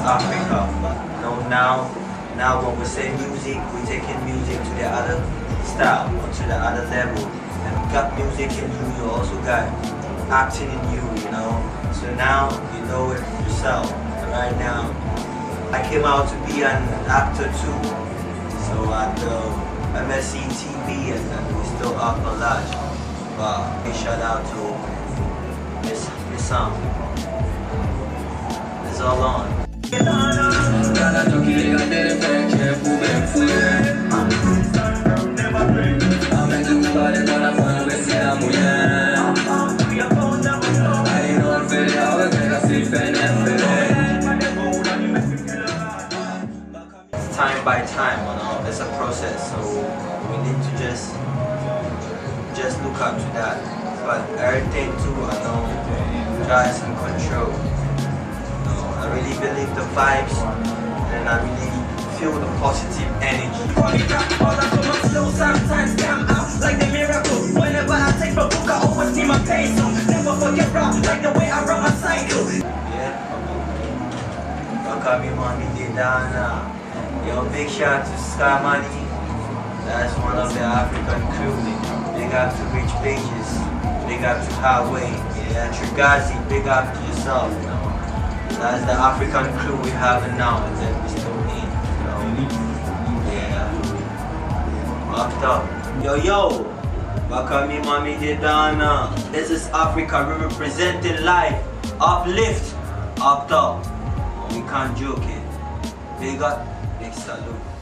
Africa. But now when we say music, we're taking music to the other style or to the other level. And we got music in you, you also got acting in you, you know. So now you know it yourself. And right now, I came out to be an actor too. So at the MSC TV, and we still up a lot. But big shout out to Miss Sam. It's all on. Time by time, you know, it's a process, so we need to just look up to that. But everything too, I know, God is in control. I really believe the vibes, and I really feel the positive energy. Sometimes come out like the miracle. Whenever I take my book, I always need my peso. Never forget rap like the way I run my cycle. Yeah, welcome you, mommy, did down. Yo, big shout out to Sky Money. That's one of the African crew. Big up to Rich Pages. Big up to Highway. Yeah, Trigazi. Big up to yourself. You know. That's the African crew we have now, and then we still in. You know. Yeah. Locked up. Yo. Welcome me, mommy, Dana. This is Africa. We representing life. Uplift. Up top. We can't joke it. Big up. Big salute.